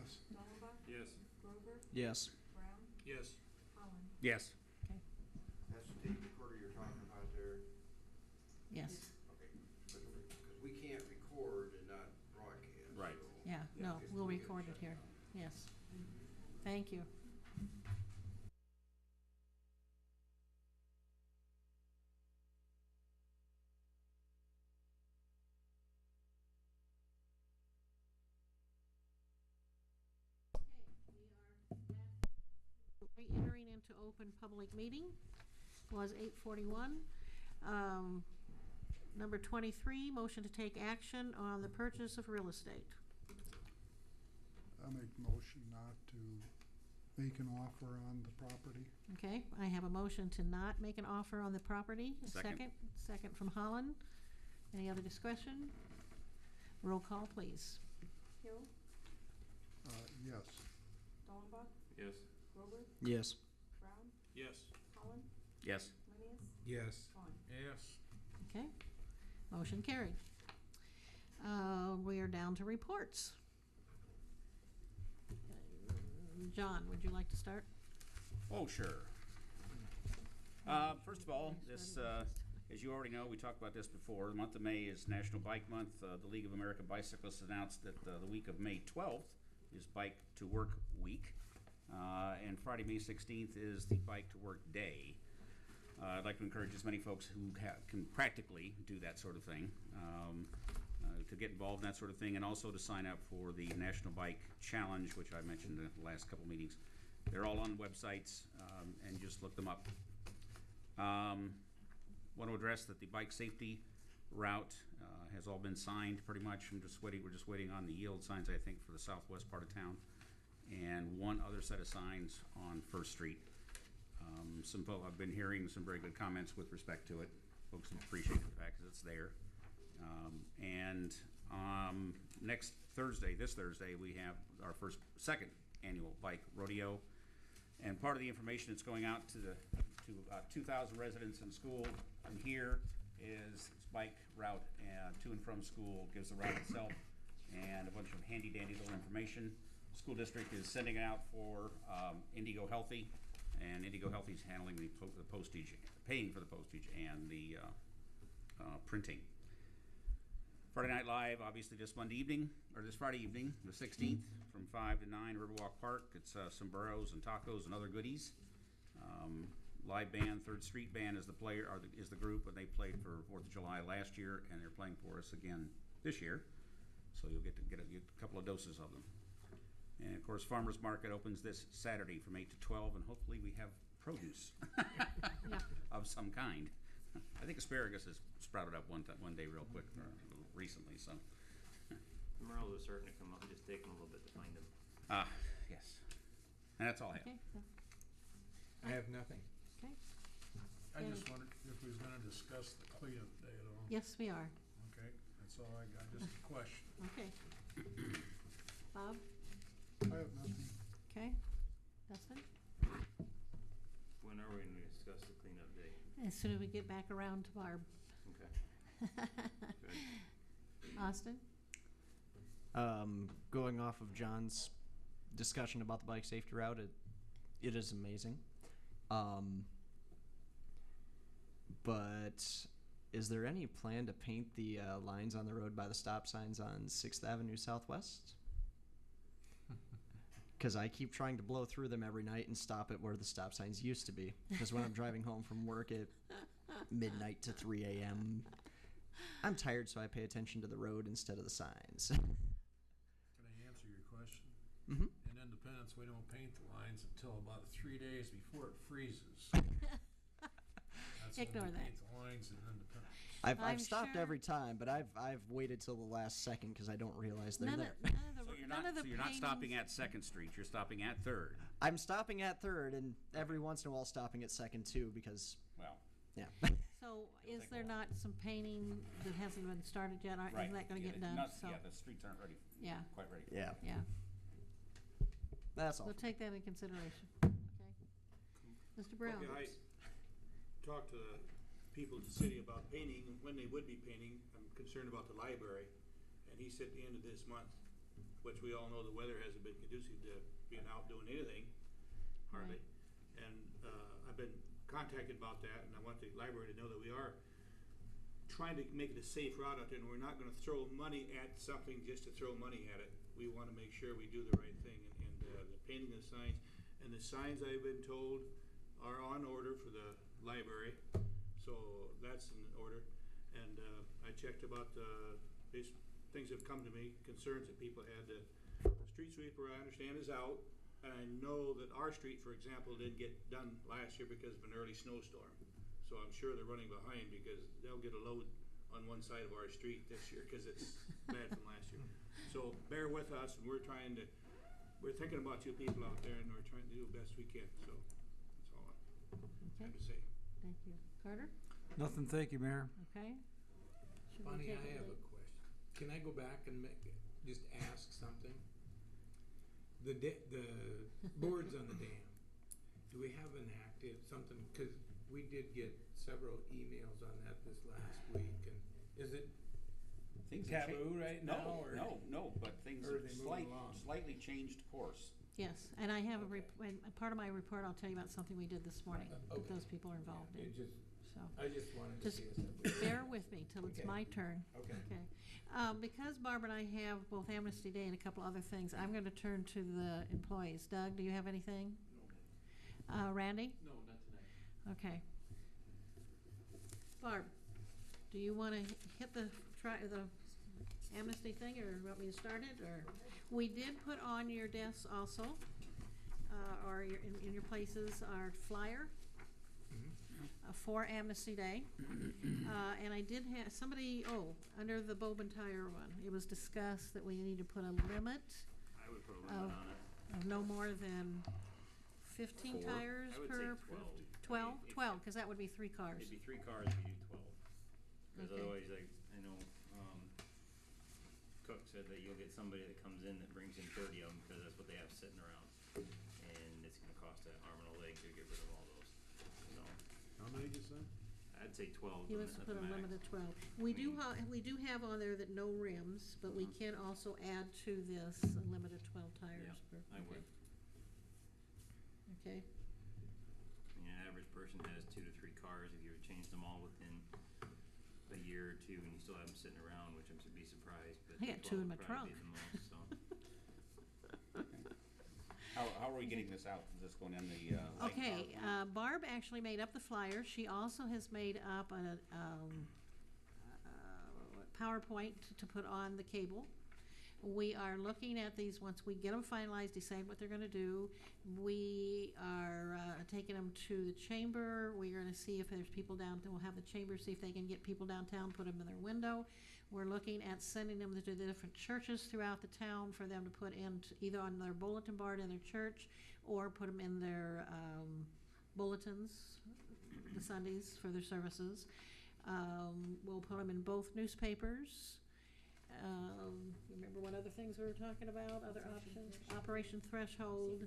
Yes. Dollenbach? Yes. Grover? Yes. Brown? Yes. Holland? Yes. Okay. That's the tape recorder you're talking about there? Yes. Okay, because we can't record and not broadcast. Right. so- Yeah, no, it's we'll gonna get record it shut here. down. Yes. Thank you. Okay, we are back. Re-entering into open public meeting was 8:41. Number 23, motion to take action on the purchase of real estate. I make motion not to make an offer on the property. Okay, I have a motion to not make an offer on the property. A Second. Second from Holland. Any other discussion? Roll call, please. Hill? Yes. Dollenbach? Yes. Grover? Yes. Brown? Yes. Holland? Yes. Linnaeus? Yes. Vaughn? Yes. Okay, motion carried. We are down to reports. John, would you like to start? Oh, sure. First of all, this, as you already know, we talked about this before. The month of May is National Bike Month. The League of American Bicyclists announced that the week of May 12th is Bike to Work Week. And Friday, May 16th is the Bike to Work Day. I'd like to encourage as many folks who can practically do that sort of thing to get involved in that sort of thing, and also to sign up for the National Bike Challenge, which I mentioned in the last couple meetings. They're all on websites, and just look them up. Want to address that the bike safety route has all been signed pretty much. We're just waiting on the yield signs, I think, for the southwest part of town, and one other set of signs on First Street. I've been hearing some very good comments with respect to it. Folks appreciate the fact that it's there. Next Thursday, this Thursday, we have our second annual bike rodeo, and part of the information that's going out to about 2,000 residents in school, and here is this bike route to and from school. Gives the route itself and a bunch of handy dandy little information. The school district is sending it out for Indigo Healthy, and Indigo Healthy is handling the postage, paying for the postage and the printing. Friday Night Live, obviously this Friday evening, the 16th, from 5 to 9, Riverwalk Park. It's sombreros and tacos and other goodies. Live band, Third Street Band is the group, and they played for 4th of July last year, and they're playing for us again this year. So you'll get a couple of doses of them. And of course, Farmers Market opens this Saturday from 8 to 12, and hopefully we have produce of some kind. I think asparagus has sprouted up one day real quick recently. So Merles are starting to come up. Just taking a little bit to find them. Yes, and that's all I have. Okay. I have nothing. Okay. I just wondered if we was gonna discuss the cleanup day at all. Yes, we are. Okay, that's all I got, just a question. Okay. Bob? I have nothing. Okay. Dustin? When are we going to discuss the cleanup day? As soon as we get back around to Barb. Okay. Good. Austin? Going off of John's discussion about the bike safety route, it is amazing. But is there any plan to paint the lines on the road by the stop signs on 6th Avenue Southwest? Because I keep trying to blow through them every night and stop at where the stop signs used to be. Because when I'm driving home from work at midnight to 3 a.m., I'm tired, so I pay attention to the road instead of the signs. Can I answer your question? Mm-hmm. In Independence, we don't paint the lines until about 3 days before it freezes. That's Ignore when we that. paint the lines in Independence. I'm I've stopped sure- every time, but I've waited till the last second because I don't realize they're None there. of So the, you're none of the not paintings- stopping at 2nd Street. You're stopping at 3rd. I'm stopping at 3rd, and every once in a while stopping at 2nd too because Well, yeah. So is take a there while. not some painting that hasn't been started yet? right. Isn't that going to get done? So, Yeah, the streets aren't ready. Yeah. Quite ready. Yeah, yeah. that's all. We'll take that into consideration. Okay. Mr. Brown? Okay, I talked to the people at the city about painting and when they would be painting. I'm concerned about the library. And he said at the end of this month, which we all know the weather hasn't been conducive to being out doing anything, hardly. And, I've been contacted about that, and I want the library to know that we are trying to make it a safe route out there, and we're not gonna throw money at something just to throw money at it. We wanna make sure we do the right thing, and the painting of the signs, and the signs I've been told are on order for the library, so that's in order. And, I checked about, these things have come to me, concerns that people had. The street sweeper, I understand, is out, and I know that our street, for example, didn't get done last year because of an early snowstorm. So I'm sure they're running behind because they'll get a load on one side of our street this year because it's bad from last year. So bear with us, and we're thinking about you people out there, and we're trying to do the best we can, so that's all I have to say. Thank you. Carter? Nothing, thank you, Mayor. Okay. Should we Bonnie, take I have a lead? question. Can I go back and just ask something? The boards on the dam, do we have an active something, cause we did get several emails on that this last week, and is it Things have taboo right now, or? No, but things Or are have they moving along? slightly changed course. Yes, and I have a part of my report, I'll tell you about something we did this morning that Okay. those people are involved in, It just, so. I just wanted to Just see us. bear with me till it's Okay. my turn. Okay. Okay. Because Barbara and I have both Amnesty Day and a couple other things, I'm gonna turn to the employees. Doug, do you have anything? Randy? No, not tonight. Okay. Barb, do you wanna hit the amnesty thing, or want me to start it, or? We did put on your desks also, or in your places, our flyer for Amnesty Day. And I did have, under the Bowman Tire one, it was discussed that we need to put a limit I would put a limit on it. of no more than 15 Four? tires I would per. say 12. 12? If- 12, because that would be 3 cars. It'd be 3 cars if you do 12. Because Okay. otherwise, like, I know, Cook said that you'll get somebody that comes in that brings in 30 of them because that's what they have sitting around. And it's gonna cost an arm and a leg to get rid of all those. So, How many did you say? I'd say 12. He the wants to mi- put a the limit max. of 12. We do mean- we do have on there that no rims, but we can also add to this a limit of 12 tires Yeah, per. I would. Okay, I mean, an average person has 2 to 3 cars. If you would change them all within a year or two, and you still have them sitting around, which I'm to be surprised, but I got 2 in 12 my would probably trunk. be the most, so. How are we getting this out? Is this going in the, Light okay, Power Plant? Barb actually made up the flyer. She also has made up a, PowerPoint to put on the cable. We are looking at these, once we get them finalized, decide what they're gonna do. We are, taking them to the chamber. We're gonna see if there's people we'll have the chamber, see if they can get people downtown, put them in their window. We're looking at sending them to the different churches throughout the town for them to put in, either on their bulletin board in their church, or put them in their, bulletins, the Sundays for their services. We'll put them in both newspapers. Remember what other things we were talking about, other options? Operation Threshold,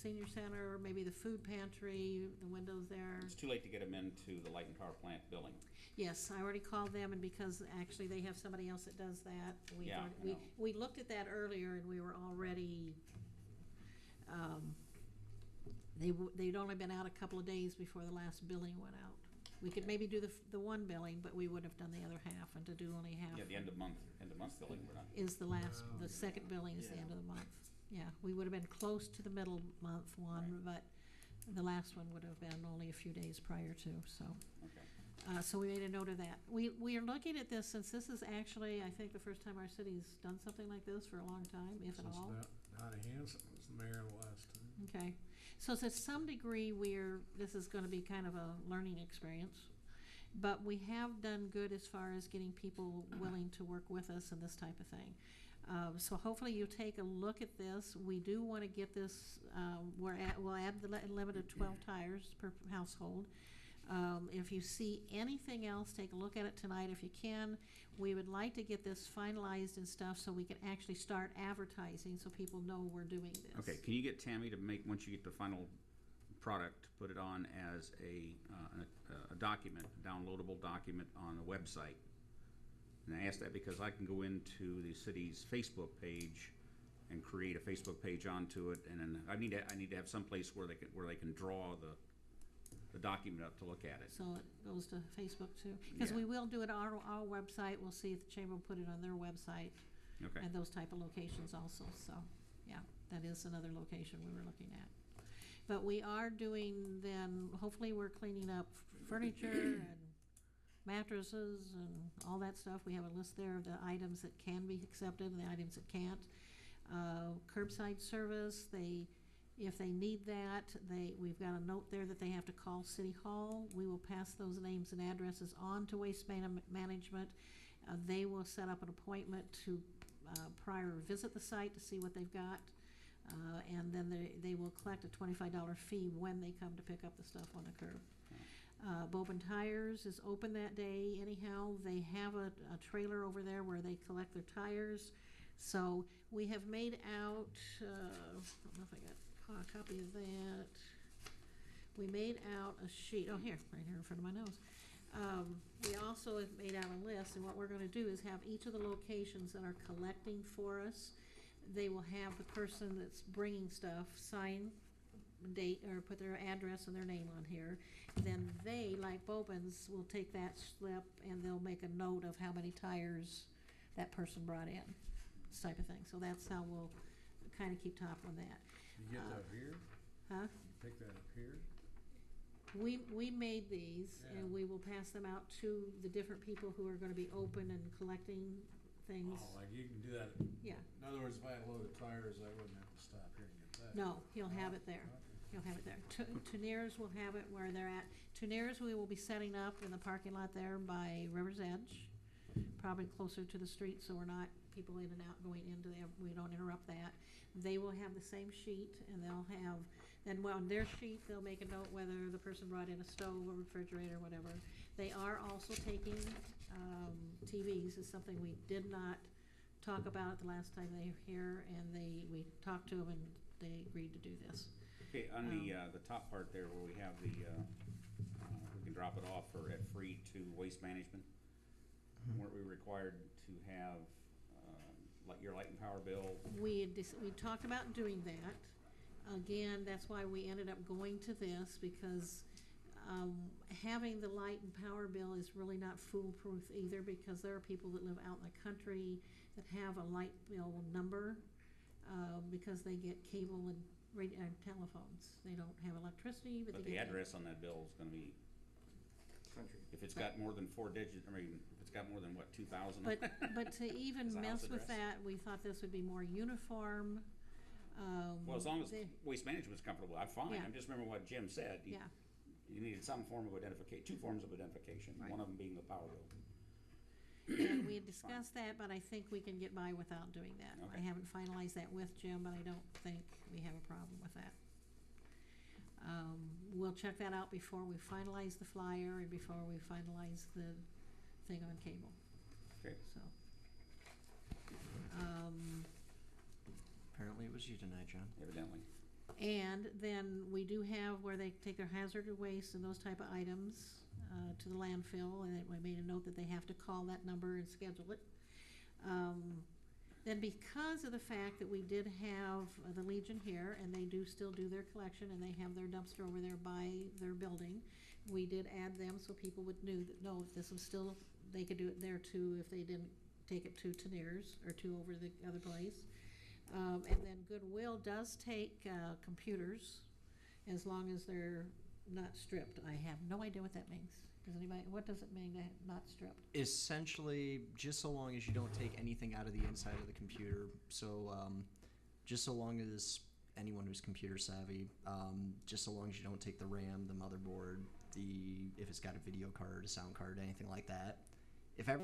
Senior Center, maybe the food pantry, the windows there. It's too late to get them into the Light and Power Plant building. Yes, I already called them, and because actually they have somebody else that does that, Yeah, I know. we looked at that earlier, and we were already, they'd only been out a couple of days before the last billing went out. We could maybe do the one billing, but we would have done the other half, and to do only half Yeah, the end of month billing, we're not. is the last, the second billing is the end of the month. Yeah, we would have been close to the middle month one, but the last one would have been only a few days prior to, so. Okay. So we made a note of that. We are looking at this, since this is actually, I think, the first time our city's done something like this for a long time, if at Since all. Donna Hanson was the mayor last time. Okay, so to some degree, this is gonna be kind of a learning experience. But we have done good as far as getting people willing to work with us and this type of thing. So hopefully you take a look at this. We do wanna get this, we'll add the limit of 12 tires per household. If you see anything else, take a look at it tonight if you can. We would like to get this finalized and stuff so we can actually start advertising so people know we're doing this. Okay, can you get Tammy to make, once you get the final product, put it on as a document, a downloadable document on the website? And I ask that because I can go into the city's Facebook page and create a Facebook page onto it, and then I need to have some place where they can draw the document up to look at it. So it goes to Facebook too? Because Yeah. we will do it on our website. We'll see if the chamber will put it on their website. Okay. And those type of locations also, so, yeah, that is another location we were looking at. But we are doing then, hopefully we're cleaning up furniture and mattresses and all that stuff. We have a list there of the items that can be accepted and the items that can't. Curbside service, if they need that, we've got a note there that they have to call City Hall. We will pass those names and addresses on to Waste Management. They will set up an appointment to prior visit the site to see what they've got. And then they will collect a $25 fee when they come to pick up the stuff on the curb. Bobin Tires is open that day anyhow. They have a trailer over there where they collect their tires. So we have made out, I don't know if I got a copy of that. We made out a sheet, right here in front of my nose. We also have made out a list, and what we're gonna do is have each of the locations that are collecting for us. They will have the person that's bringing stuff sign, date, or put their address and their name on here. Then they, like Bobin's, will take that slip and they'll make a note of how many tires that person brought in, this type of thing. So that's how we'll kinda keep top on that. You get that here? Huh? Pick that up here? We made these, and Yeah. we will pass them out to the different people who are gonna be open and collecting things. Oh, like you can do that. Yeah, In other words, if I had a load of tires, I wouldn't have to stop here and get that. no, he'll have it there. Okay. He'll have it there. Tuniers will have it where they're at. Tuniers, we will be setting up in the parking lot there by River's Edge, probably closer to the street, so we're not people in and out going into there, we don't interrupt that. They will have the same sheet, and they'll have, then on their sheet, they'll make a note whether the person brought in a stove or refrigerator, whatever. They are also taking, TVs, is something we did not talk about the last time they were here, and we talked to them, and they agreed to do this. Okay, on the top part there where we have we can drop it off at free to Waste Management. Weren't we required to have your light and power bill? We talked about doing that. Again, that's why we ended up going to this, because having the light and power bill is really not foolproof either, because there are people that live out in the country that have a light bill number because they get cable and telephones. They don't have electricity, but But they the get address on that bill is gonna be, Country. if it's got more than 4 digits, if it's got more than, what, 2,000? But to even As a house mess with address. that, we thought this would be more uniform. Well, as long as they- Waste Management's comfortable, I'm fine. Yeah. I just remember what Jim said. Yeah. You needed some form of identification, 2 forms of identification, Right. one of them being the power bill. And we had discussed that, but I think we can get by without doing that. I Okay. haven't finalized that with Jim, but I don't think we have a problem with that. We'll check that out before we finalize the flyer and before we finalize the thing on cable, Okay. so. Apparently it was you tonight, John. Evidently. And then we do have where they take their hazardous waste and those type of items to the landfill, and we made a note that they have to call that number and schedule it. Then because of the fact that we did have the Legion here, and they do still do their collection, and they have their dumpster over there by their building, we did add them so people would know if this was still, they could do it there too if they didn't take it to Teniers or to over the other place. And then Goodwill does take computers as long as they're not stripped. I have no idea what that means. What does it mean to not stripped? Essentially, just so long as you don't take anything out of the inside of the computer. So, just so long as anyone who's computer savvy, just so long as you don't take the RAM, the motherboard, if it's got a video card, a sound card, anything like that. If ever